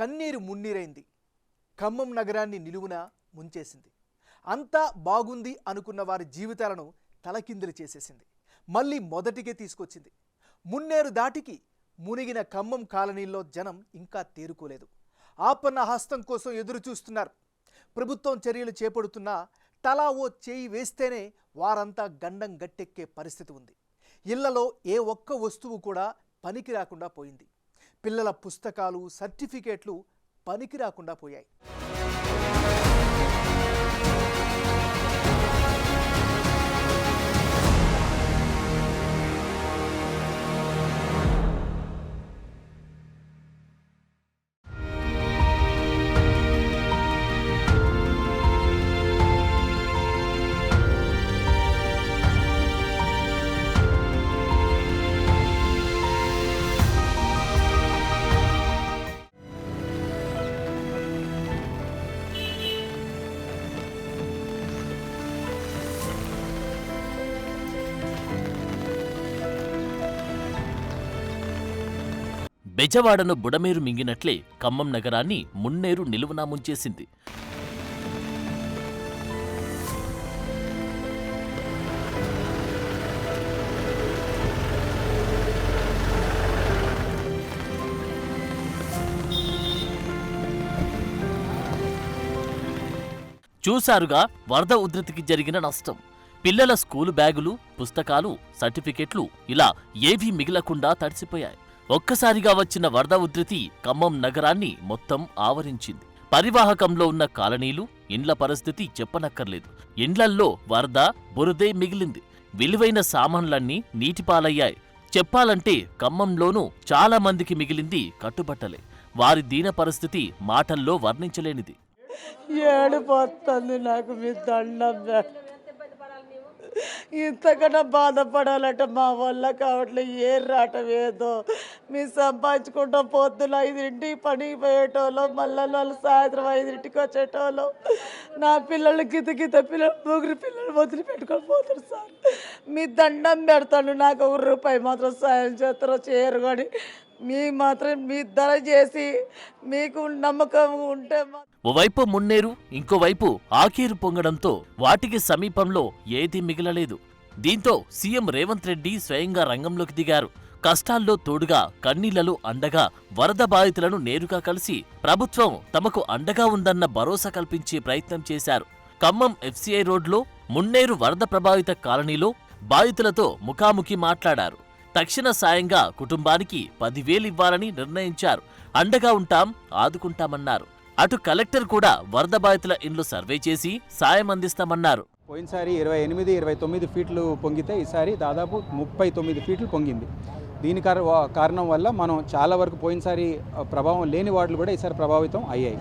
కన్నీరు మున్నీరైంది. ఖమ్మం నగరాన్ని నిలువున ముంచేసింది. అంతా బాగుంది అనుకున్న వారి జీవితాలను తలకిందులు చేసేసింది. మళ్ళీ మొదటికే తీసుకొచ్చింది. మున్నేరు దాటికి మునిగిన ఖమ్మం కాలనీల్లో జనం ఇంకా తేరుకోలేదు. ఆపన్న హస్తం కోసం ఎదురు చూస్తున్నారు. ప్రభుత్వం చర్యలు చేపడుతున్నా తలా ఓ చేయి వేస్తేనే వారంతా గండం గట్టెక్కే పరిస్థితి ఉంది. ఇళ్లలో ఏ ఒక్క వస్తువు కూడా పనికి రాకుండా పోయింది. పిల్లల పుస్తకాలు, సర్టిఫికేట్లు పనికి రాకుండా పోయాయి. బెజవాడను బుడమేరు మింగినట్లే ఖమ్మం నగరాన్ని మున్నేరు నిలువునా ముంచేసింది. చూశారుగా వరద ఉధృతికి జరిగిన నష్టం. పిల్లల స్కూలు బ్యాగులు, పుస్తకాలు, సర్టిఫికెట్లు ఇలా ఏవీ మిగలకుండా తడిసిపోయాయి. ఒక్కసారిగా వచ్చిన వరద ఉధృతి ఖమ్మం నగరాన్ని మొత్తం ఆవరించింది. పరివాహకంలో ఉన్న కాలనీలు, ఇండ్ల పరిస్థితి చెప్పనక్కర్లేదు. ఇండ్లల్లో వరద, బురదే మిగిలింది. విలువైన సామాన్లన్నీ నీటిపాలయ్యాయి. చెప్పాలంటే ఖమ్మంలోనూ చాలా మందికి మిగిలింది కట్టుబట్టలే. వారి దీన పరిస్థితి మాటల్లో వర్ణించలేనిది. ఏడిపోతుంది నాకు, మీ దండం. ఇంతకన్నా బాధపడాలంటే మా వల్ల కావట్లేదు. ఏ రాటం ఏదో మీ సంపాదించుకుంటాం. పొద్దున 5ంటికి పనికి పోయేటోళ్ళు, మళ్ళీ వాళ్ళు సాయంత్రం 5ంటికి వచ్చేటోళ్ళు. నా పిల్లలు గిత పిల్లలు, ముగ్గురు పిల్లలు వదిలి పెట్టుకొని పోతారు సార్. మీ దండం పెడతాను, నాకు 1 రూపాయి మాత్రం సాయం చేస్తారో చేయరు. కానీ మీ మాత్రం మీ ధర చేసి మీకు నమ్మకం ఉంటే. ఓవైపు మున్నేరు, ఇంకోవైపు ఆకేరు పొంగడంతో వాటికి సమీపంలో ఏదీ మిగలలేదు. దీంతో సీఎం రేవంత్ రెడ్డి స్వయంగా రంగంలోకి దిగారు. కష్టాల్లో తోడుగా, కన్నీళ్లలో అండగా వరద బాధితులను నేరుగా కలిసి ప్రభుత్వం తమకు అండగా ఉందన్న భరోసా కల్పించే ప్రయత్నం చేశారు. ఖమ్మం FCI రోడ్లో మున్నేరు వరద ప్రభావిత కాలనీలో బాధితులతో ముఖాముఖి మాట్లాడారు. తక్షణ సాయంగా కుటుంబానికి 10,000 ఇవ్వాలని నిర్ణయించారు. అండగా ఉంటాం, ఆదుకుంటామన్నారు. అటు కలెక్టర్ కూడా వరద బాధితుల ఇండ్లు సర్వే చేసి సాయం అందిస్తామన్నారు. పోయినసారి 28-29 ఫీట్లు పొంగితే ఈసారి దాదాపు 39 ఫీట్లు పొంగింది. దీని కారణం వల్ల మనం చాలా వరకు పోయినసారి ప్రభావం లేని వార్డులు కూడా ఈసారి ప్రభావితం అయ్యాయి.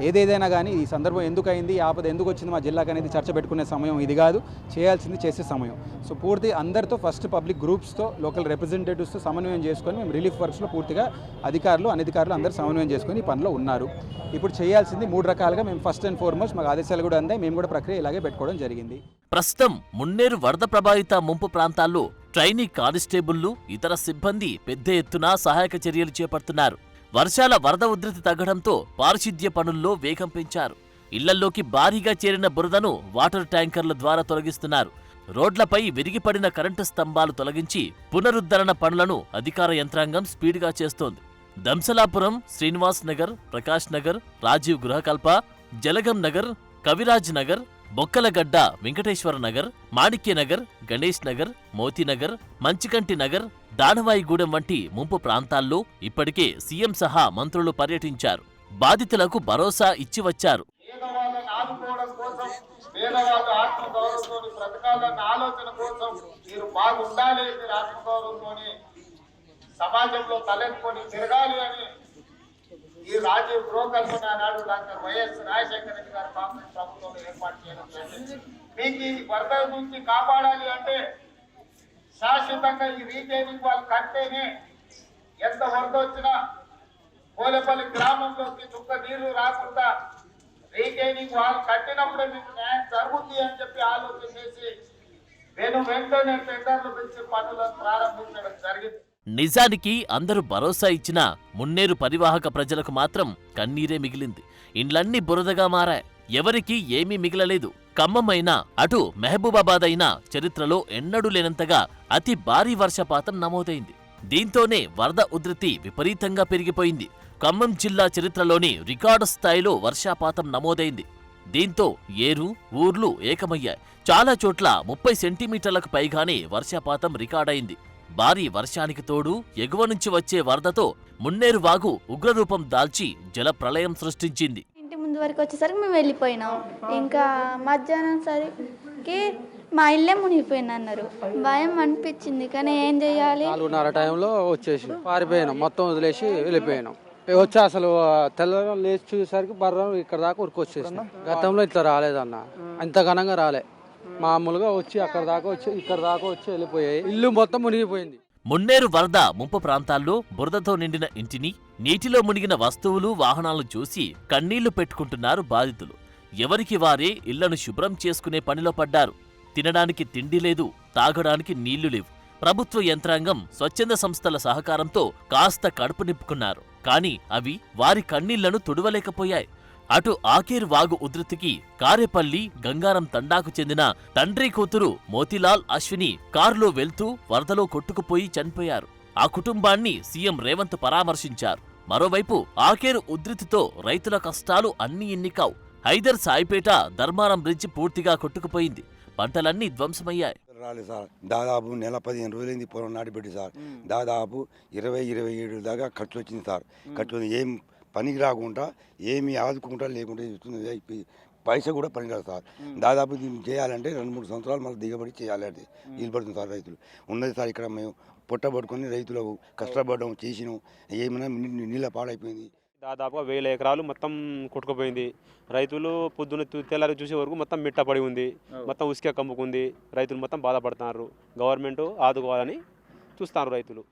ఏదేదైనా కానీ ఈ సందర్భం ఎందుకు అయింది, ఆపద ఎందుకు వచ్చింది మా జిల్లాకు అనేది చర్చ పెట్టుకునే సమయం ఇది కాదు, చేయాల్సింది చేసే సమయం. సో పూర్తి అందరితో ఫస్ట్ పబ్లిక్ గ్రూప్స్తో, లోకల్ రిప్రజెంటేటివ్స్తో సమన్వయం చేసుకొని మేము రిలీఫ్ వర్క్స్లో పూర్తిగా అధికారులు, అనధికారులు అందరూ సమన్వయం చేసుకొని ఈ పనిలో ఉన్నారు. ఇప్పుడు చేయాల్సింది 3 రకాలుగా మేము ఫస్ట్ అండ్ ఫార్మోస్ట్ మాకు ఆదేశాలు కూడా అందాయి. మేము కూడా ప్రక్రియ ఇలాగే పెట్టుకోవడం జరిగింది. ప్రస్తుతం మున్నేరు వరద ప్రభావిత ముంపు ప్రాంతాల్లో ట్రైనీ కానిస్టేబుళ్లు, ఇతర సిబ్బంది పెద్ద ఎత్తున సహాయక చర్యలు చేపడుతున్నారు. వర్షాల వరద ఉధృతి తగ్గడంతో పారిశుద్ధ్య పనుల్లో వేగం పెంచారు. ఇళ్లల్లోకి భారీగా చేరిన బురదను వాటర్ ట్యాంకర్ల ద్వారా తొలగిస్తున్నారు. రోడ్లపై విరిగిపడిన కరెంటు స్తంభాలు తొలగించి పునరుద్ధరణ పనులను అధికార యంత్రాంగం స్పీడ్గా చేస్తోంది. దంసలాపురం, శ్రీనివాస్ నగర్, ప్రకాష్ నగర్, రాజీవ్ గృహకల్ప, జలగం నగర్, కవిరాజ్ నగర్, బొక్కలగడ్డ, వెంకటేశ్వర నగర్, మాణిక్యనగర్, గణేష్ నగర్, మోతీనగర్, మంచికంటి నగర్, దానవాయిగూడెం వంటి ముంపు ప్రాంతాల్లో ఇప్పటికే సీఎం సహా మంత్రులు పర్యటించారు. బాధితులకు భరోసా ఇచ్చి వచ్చారు. సమాజంలో తలెత్తుకొని తిరగాలి అని ఈ రాజీవ్ గృహకల్పన నాడు డాక్టర్ వైఎస్ రాజశేఖర రెడ్డి గారు కాంగ్రెస్ ప్రభుత్వంలో ఏర్పాటు చేయడం జరిగింది. మీకు ఈ వరద నుంచి కాపాడాలి అంటే శాశ్వతంగా ఈ రీటైనింగ్ వాళ్ళు కట్టేనే ఎంత వరద వచ్చినా పోలేపల్లి గ్రామంలోకి చుక్క నీళ్లు రాకుండా రీటైనింగ్ వాళ్ళు కట్టినప్పుడే మీకు న్యాయం జరుగుతుంది అని చెప్పి ఆలోచన చేసి వెంటనే టెండర్లు పెంచి పనులను ప్రారంభించడం జరిగింది. నిజానికి అందరూ భరోసా ఇచ్చినా మున్నేరు పరివాహక ప్రజలకు మాత్రం కన్నీరే మిగిలింది. ఇండ్లన్నీ బురదగా మారాయి. ఎవరికీ ఏమీ మిగలలేదు. ఖమ్మం అయినా అటు మహబూబాబాద్ అయినా చరిత్రలో ఎన్నడూ లేనంతగా అతి భారీ వర్షపాతం నమోదైంది. దీంతోనే వరద ఉధృతి విపరీతంగా పెరిగిపోయింది. ఖమ్మం జిల్లా చరిత్రలోని రికార్డు స్థాయిలో వర్షపాతం నమోదైంది. దీంతో ఏరు, ఊర్లు ఏకమయ్యాయి. చాలా చోట్ల 30 సెంటీమీటర్లకు పైగానే వర్షపాతం రికార్డయింది. భారీ వర్షానికి తోడు ఎగువ నుంచి వచ్చే వరదతో మున్నేరు వాగు ఉగ్రరూపం దాల్చి జల ప్రళయం సృష్టించింది. ఇంటి ముందు వరకు వచ్చేసరికి మేము వెళ్ళిపోయినాం. ఇంకా మధ్యాహ్నం సరికి మా ఇల్లే మునిగిపోయింది అన్నారు. భయం అనిపించింది, కానీ ఏం చెయ్యాలి. 4:30 టైంలో వచ్చేసి పారిపోయినాం, మొత్తం వదిలేసి వెళ్ళిపోయినాం. వచ్చి అసలు తెల్లవారు లేచి చూసేసరికి బర్రం ఇక్కడ దాకా ఉరికొచ్చేసినాం. గతంలో ఇట్లా రాలేదన్న, అంత ఘనంగా రాలే. మామూలుగా వచ్చి అక్కడ దాకా వచ్చి ఇక్కడ దాకా వచ్చి వెళ్ళిపోయాయి. ఇల్లు మొత్తం మునిగిపోయింది. మున్నేరు వరద ముంపు ప్రాంతాల్లో బురదతో నిండిన ఇంటిని, నీటిలో మునిగిన వస్తువులు, వాహనాలను చూసి కన్నీళ్లు పెట్టుకుంటున్నారు బాధితులు. ఎవరికి వారే ఇళ్లను శుభ్రం చేసుకునే పనిలో పడ్డారు. తినడానికి తిండి లేదు, తాగడానికి నీళ్లు లేవు. ప్రభుత్వ యంత్రాంగం, స్వచ్ఛంద సంస్థల సహకారంతో కాస్త కడుపు నింపుకున్నారు. కానీ అవి వారి కన్నీళ్లను తుడవలేకపోయాయి. అటు ఆకేరు వాగు ఉధృతికి కారేపల్లి, గంగారం తండాకు చెందిన తండ్రి కూతురు మోతీలాల్, అశ్విని కారులో వెళ్తూ వరదలో కొట్టుకుపోయి చనిపోయారు. ఆ కుటుంబాన్ని సీఎం రేవంత్ పరామర్శించారు. మరోవైపు ఆకేరు ఉధృతితో రైతుల కష్టాలు అన్నీ ఇన్ని కావు. హైదర్ సాయిపేట ధర్మారం బ్రిడ్జి పూర్తిగా కొట్టుకుపోయింది. పంటలన్నీ ధ్వంసమయ్యాయి. రాలేదు సార్. దాదాపు నెల 15 రోజులైంది పొలం నాటిపెట్టి సార్. దాదాపు 20-27 దాకా ఖర్చు వచ్చింది సార్. ఖర్చు ఏం పనికి రాకుండా, ఏమి ఆదుకుంటా లేకుండా పైసా కూడా పనికిరాదు సార్. దాదాపు దీన్ని చేయాలంటే 2-3 సంవత్సరాలు మళ్ళీ దిగబడి చేయాలంటే వీలు పడుతుంది సార్. రైతులు ఉన్నది సార్. ఇక్కడ మేము పొట్టబట్టుకొని రైతులకు కష్టపడడం చేసినాం. ఏమైనా నీళ్ళ పాడైపోయింది. దాదాపుగా 1000 ఎకరాలు మొత్తం కొట్టుకుపోయింది. రైతులు పొద్దున్న తెల్లారి చూసే వరకు మొత్తం మిట్ట పడి ఉంది, మొత్తం ఉసుక కమ్ముకుంది. రైతులు మొత్తం బాధపడుతున్నారు. గవర్నమెంట్ ఆదుకోవాలని చూస్తున్నారు రైతులు.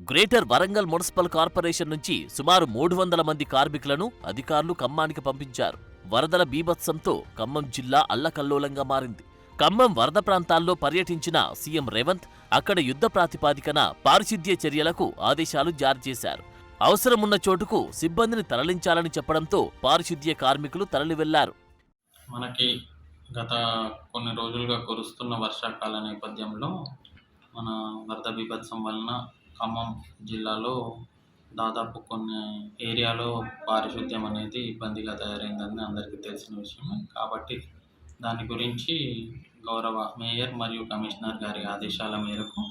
గ్రేటర్ వరంగల్ మున్సిపల్ కార్పొరేషన్ నుంచి సుమారు 300 మంది కార్మికులను అధికారులు ఖమ్మానికి పంపించారు. వరదల బీభత్సంతో ఖమ్మం జిల్లా అల్లకల్లోలంగా మారింది. ఖమ్మం వరద ప్రాంతాల్లో పర్యటించిన సీఎం రేవంత్ అక్కడ యుద్ధ ప్రాతిపాదికన పారిశుద్ధ్య చర్యలకు ఆదేశాలు జారీ చేశారు. అవసరమున్న చోటుకు సిబ్బందిని తరలించాలని చెప్పడంతో పారిశుద్ధ్య కార్మికులు తరలి వెళ్లారు. మనకి గత కొన్ని రోజులుగా కురుస్తున్న వర్షాకాల నేపథ్యంలో మన వరద బీభత్సం వలన ఖమ్మం జిల్లాలో దాదాపు కొన్ని ఏరియాలో పారిశుద్ధ్యం అనేది ఇబ్బందిగా తయారైందని అందరికీ తెలిసిన విషయమే. కాబట్టి దాని గురించి గౌరవ మేయర్ మరియు కమిషనర్ గారి ఆదేశాల మేరకు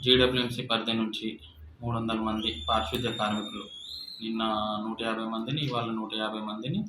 జీడబ్ల్యూఎంసీ పరిధి నుంచి 300 మంది పారిశుద్ధ్య కార్మికులు, నిన్న 150 మందిని, ఇవాళ 150 మందిని,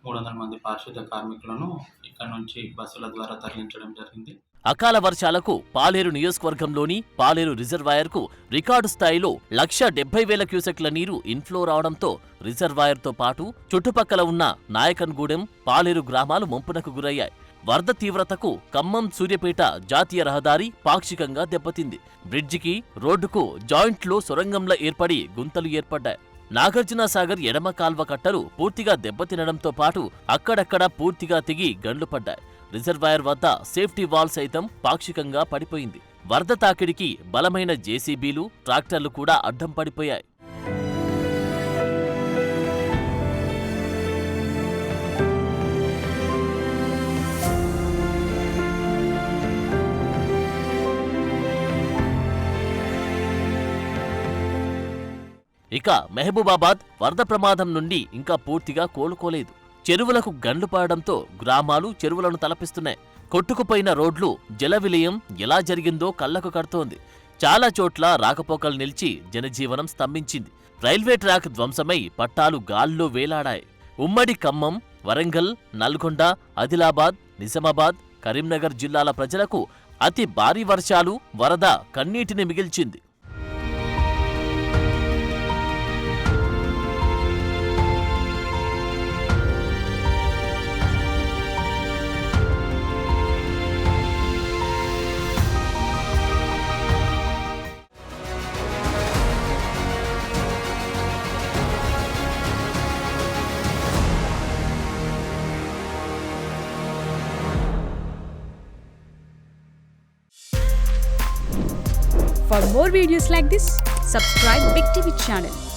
300 మంది పారిశుద్ధ్య కార్మికులను ఇక్కడ నుంచి బస్సుల ద్వారా తరలించడం జరిగింది. అకాల వర్షాలకు పాలేరు నియోజకవర్గంలోని పాలేరు రిజర్వాయర్కు రికార్డు స్థాయిలో 1,70,000 క్యూసెక్ల నీరు ఇన్ఫ్లో రావడంతో రిజర్వాయర్తో పాటు చుట్టుపక్కల ఉన్న నాయకన్గూడెం, పాలేరు గ్రామాలు ముంపునకు గురయ్యాయి. వరద తీవ్రతకు ఖమ్మం సూర్యాపేట జాతీయ రహదారి పాక్షికంగా దెబ్బతింది. బ్రిడ్జికి, రోడ్డుకు జాయింట్లో సొరంగంలా ఏర్పడి గుంతలు ఏర్పడ్డాయి. నాగార్జునసాగర్ ఎడమ కాల్వ కట్టలు పూర్తిగా దెబ్బతినడంతో పాటు అక్కడక్కడ పూర్తిగా తెగి గండ్లు పడ్డాయి. రిజర్వాయర్ వద్ద సేఫ్టీ వాల్ సైతం పాక్షికంగా పడిపోయింది. వరద తాకిడికి బలమైన జేసీబీలు, ట్రాక్టర్లు కూడా అడ్డం పడిపోయాయి. ఇక మహబూబాబాద్ వరద ప్రమాదం నుండి ఇంకా పూర్తిగా కోలుకోలేదు. చెరువులకు గండ్లు పడడంతో గ్రామాలు చెరువులను తలపిస్తున్నాయి. కొట్టుకుపోయిన రోడ్లు, జల విలయం ఎలా జరిగిందో కళ్లకు కడుతోంది. చాలా చోట్ల రాకపోకలు నిలిచి జనజీవనం స్తంభించింది. రైల్వే ట్రాక్ ధ్వంసమై పట్టాలు గాల్లో వేలాడాయి. ఉమ్మడి ఖమ్మం, వరంగల్, నల్గొండ, ఆదిలాబాద్, నిజామాబాద్, కరీంనగర్ జిల్లాల ప్రజలకు అతి భారీ వర్షాలు, వరద కన్నీటిని మిగిల్చింది. For more videos like this, subscribe Big TV channel.